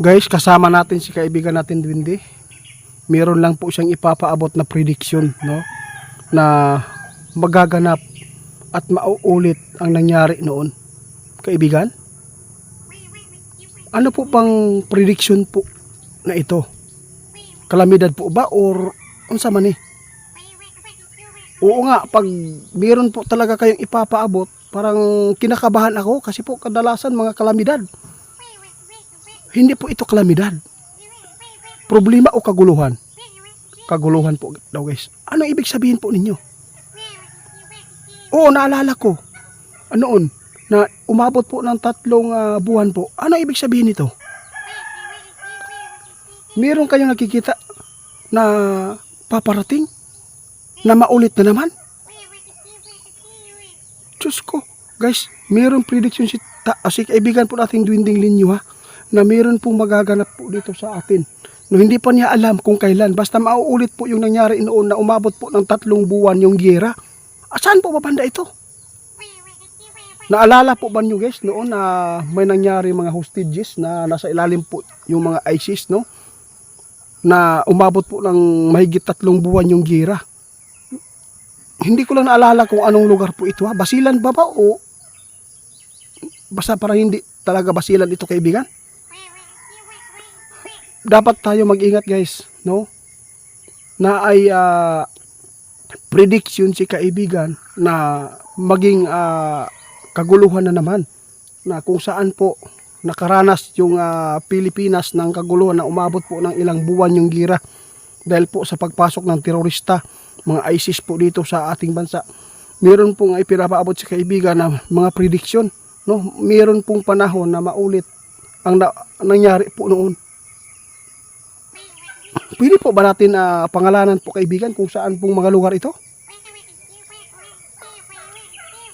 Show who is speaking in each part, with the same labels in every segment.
Speaker 1: Guys, kasama natin si kaibigan natin Dwindi. Meron lang po siyang ipapaabot na prediction, no? Na magaganap at mauulit ang nangyari noon. Kaibigan? Ano po pang prediction po na ito? Kalamidad po ba or unsa man eh? Oo nga, pag meron po talaga kayong ipapaabot, parang kinakabahan ako kasi po kadalasan mga kalamidad. Hindi po ito kalamidad. Problema o kaguluhan? Kaguluhan po daw guys. Ano ibig sabihin po ninyo? Oo, naalala ko. Anoon, na umabot po ng 3 buwan po. Ano ibig sabihin nito? Meron kayong nakikita na paparating? Na maulit na naman? Diyos ko. Guys, meron prediction si kaibigan po nating Dwinding Linyo ha. Na meron pong magaganap po dito sa atin. No, hindi pa niya alam kung kailan. Basta mauulit po yung nangyari noon na umabot po ng 3 buwan yung giyera. Saan po babanda ito? Naalala po ba nyo guys noon na may nangyari mga hostages na nasa ilalim po yung mga ISIS, no? Na umabot po ng mahigit 3 buwan yung giyera. Hindi ko lang naalala kung anong lugar po ito ha. Basilan ba ba o basta parang hindi talaga basilan ito kaibigan? Dapat tayo mag-ingat guys, no? Na ay prediction si kaibigan na maging kaguluhan na naman. Na kung saan po nakaranas yung Pilipinas ng kaguluhan na umabot po ng ilang buwan yung gira. Dahil po sa pagpasok ng terorista, mga ISIS po dito sa ating bansa. Meron pong ipinapaabot si kaibigan na mga prediction, no? Meron pong panahon na maulit ang nangyari po noon. Pwede po ba natin pangalanan po kaibigan kung saan pong mga lugar ito?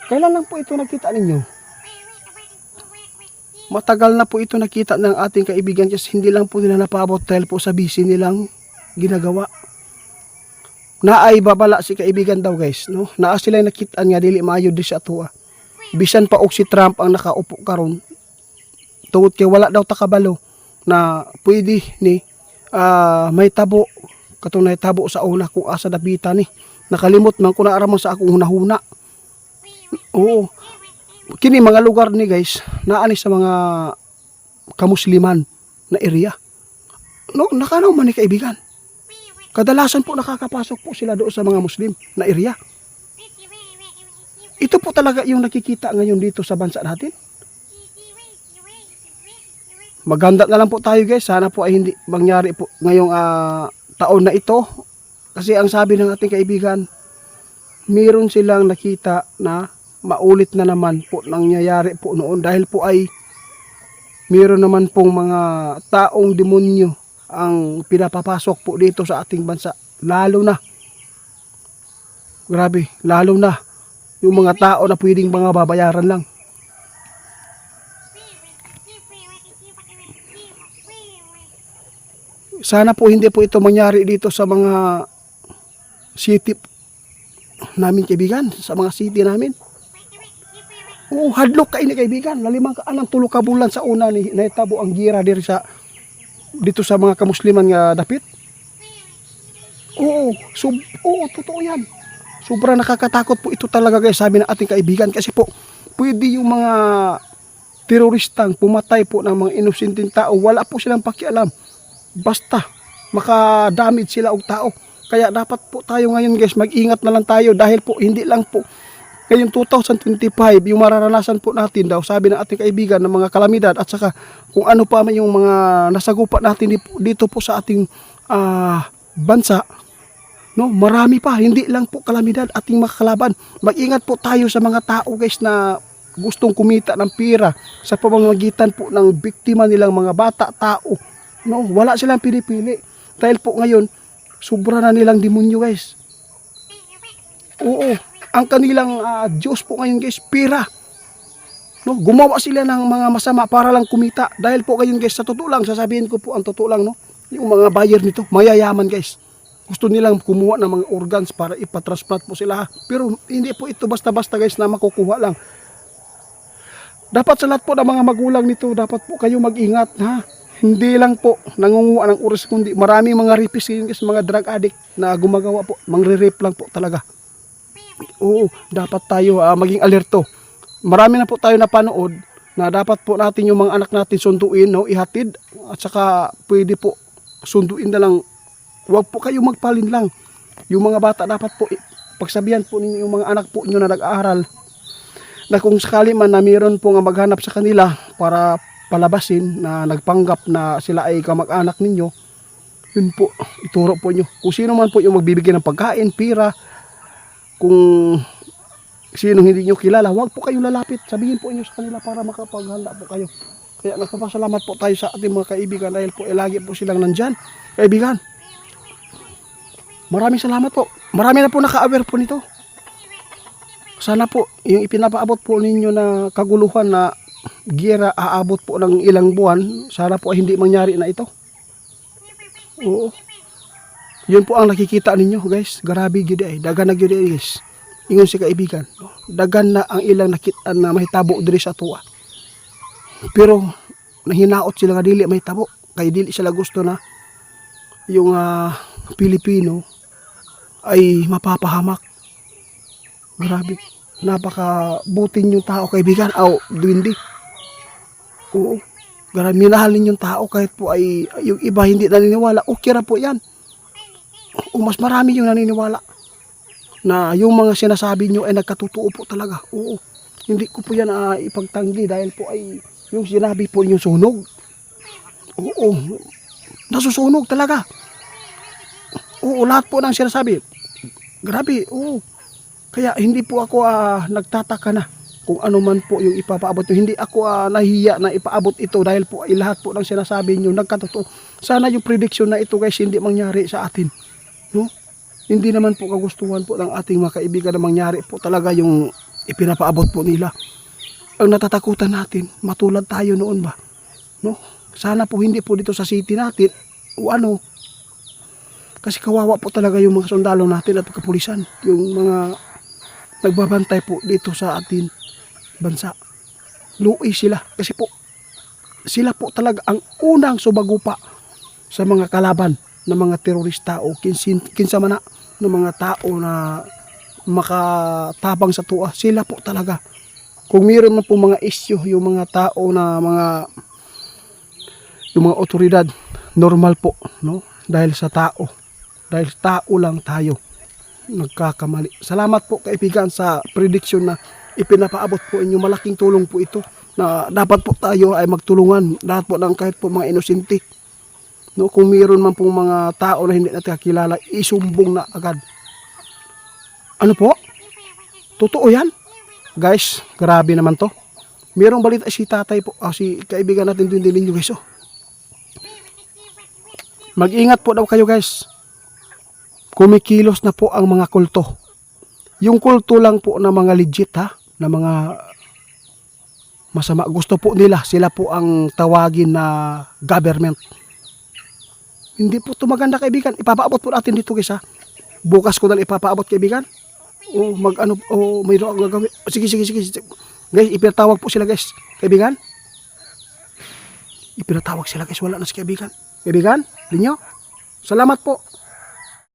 Speaker 1: Kailan lang po ito nakita ninyo? Matagal na po ito nakita ng ating kaibigan kasi hindi lang po nila napaabot dahil po sa busy nilang ginagawa. Naay babala si kaibigan daw guys, no? Naa sila nakita nga dili maayo di sa atua. Bisan pa og si Trump ang nakaupo karon. Tungod kay wala daw takabalo na pwede ni may tabo katong nahitabo sa una kung asa dapita ni nakalimot man ko na araman sa akong hunahuna. Oo, kini mga lugar ni guys naani sa mga kamusliman na area, no? Nakanaw man ni kaibigan, kadalasan po nakakapasok po sila doon sa mga muslim na area. Ito po talaga yung nakikita ngayon dito sa bansa natin. Maganda na lang po tayo guys. Sana po ay hindi mangyari po ngayong taon na ito. Kasi ang sabi ng ating kaibigan, meron silang nakita na maulit na naman po nangyayari po noon. Dahil po ay meron naman pong mga taong demonyo ang pinapapasok po dito sa ating bansa. Lalo na, grabe, lalo na yung mga tao na pwedeng mga babayaran lang. Sana po hindi po ito mangyari dito sa mga city namin kaibigan, sa mga city namin. Oo, hadlok kayo ni kaibigan. Lalimang ka anang 3 ka bulan sa una ni nahitabo ang gira dito sa mga kamusliman nga dapit. Oo, totoo yan. Sobrang nakakatakot po ito talaga guys, sabi ng ating kaibigan. Kasi po, pwede yung mga teroristang pumatay po ng mga inosenteng tao. Wala po silang pakialam. Basta makadamage sila og tao. Kaya dapat po tayo ngayon guys mag-ingat na lang tayo dahil po hindi lang po ngayong 2025 yung mararanasan po natin daw sabi ng ating kaibigan ng mga kalamidad at saka kung ano pa man yung mga nasagupa natin dito po sa ating bansa, no? Marami pa, hindi lang po kalamidad ating makakalaban. Mag-ingat po tayo sa mga tao guys na gustong kumita ng pera sa pamamagitan po ng biktima nilang mga bata, tao. No, wala silang pinipili. Dahil po ngayon, sobra na nilang demonyo guys. Oo, ang kanilang Diyos po ngayon guys, pera. No, gumawa sila ng mga masama para lang kumita. Dahil po ngayon guys, sa totoo lang, sasabihin ko po ang totoo lang, no? Yung mga buyer nito, mayayaman guys. Gusto nilang kumuha ng mga organs para ipatransplant po sila. Pero hindi po ito basta-basta guys na makukuha lang. Dapat sa lahat po ng mga magulang nito, dapat po kayo mag-ingat ha. Hindi lang po nangunguha ng oras, kundi maraming mga rapist ngayon guys, mga drug addict na gumagawa po, mangre-rape lang po talaga. Oo, dapat tayo maging alerto. Marami na po tayo napanood na dapat po natin yung mga anak natin sunduin, no, ihatid, at saka pwede po sunduin na lang. Huwag po kayo magpalin lang. Yung mga bata dapat po pagsabihan po ninyo yung mga anak po nyo na nag-aaral na kung sakali man na mayroon po nga maghanap sa kanila para palabasin na nagpanggap na sila ay kamag-anak ninyo, yun po, ituro po nyo. Kung sino man po yung magbibigay ng pagkain, pira, kung sino hindi nyo kilala, huwag po kayong lalapit. Sabihin po nyo sa kanila para makapaghanda po kayo. Kaya nagpapasalamat po tayo sa ating mga kaibigan dahil po lagi po silang nandyan. Kaibigan, maraming salamat po. Marami na po naka-aware po nito. Sana po, yung ipinapaabot po ninyo na kaguluhan na giyera aabot po ng ilang buwan, sana po ay hindi mangyari na ito. Oo. Yun po ang nakikita ninyo guys. Grabe gid ay. Dagan na gid ay guys. Ingon si kaibigan. Dagan na ang ilang nakita na mahitabo diri sa tuwa. Pero nahinaot sila nga dili mahitabo. Kay dili sila gusto na yung Pilipino ay mapapahamak. Grabe. Napakabutin yung tao kaibigan. Duwindi. Oo. Grabe. Minahalin yung tao kahit po ay yung iba hindi naniniwala. Okay ra po yan. Mas marami yung naniniwala na yung mga sinasabi nyo ay nagkatotoo po talaga. Oo. Hindi ko po yan ipagtanggi dahil po ay yung sinabi po yung sunog. Oo. Nasusunog talaga. Oo, lahat po ng sinasabi. Grabe, oo. Kaya hindi po ako nagtataka na kung ano man po yung ipapaabot nyo. Hindi ako nahiya na ipaabot ito dahil po ay lahat po ng sinasabi nyo nagkatotoo. Sana yung prediction na ito guys hindi mangyari sa atin. No? Hindi naman po kagustuhan po ng ating mga kaibigan na mangyari po talaga yung ipinapaabot po nila. Ang natatakutan natin, matulad tayo noon ba? No? Sana po hindi po dito sa city natin o ano. Kasi kawawa po talaga yung mga sundalo natin at kapulisan. Yung mga nagbabantay po dito sa ating bansa. Luoy sila. Kasi po, sila po talaga ang unang sumagupa sa mga kalaban ng mga terorista o kinsa man ng mga tao na makatabang sa tuwa. Sila po talaga. Kung mayroon man po mga issue, yung mga tao na yung mga otoridad, normal po, no? Dahil sa tao. Dahil tao lang tayo nagkakamali. Salamat po kaibigan sa prediction na ipinapaabot po inyo. Malaking tulong po ito na dapat po tayo ay magtulungan. Lahat po ng kahit po mga inosente. No, kung mayroon man pong mga tao na hindi natin kakilala, isumbong na agad. Ano po? Totoo yan? Guys, grabe naman to. Mayroong balita si tatay po, si kaibigan natin doon din guys. Mag-ingat po daw kayo guys. Kumikilos na po ang mga kulto. Yung kulto lang po na mga legit na mga masama. Gusto po nila, sila po ang tawagin na government. Hindi po ito maganda kaibigan. Ipapaabot po natin dito guys Bukas ko dahil ipapaabot kaibigan. Mayroon ang gagawin. Sige. Guys, ipinatawag po sila guys. Kaibigan. Ipinatawag sila guys. Wala na si kaibigan. Kaibigan, linyo. Salamat po.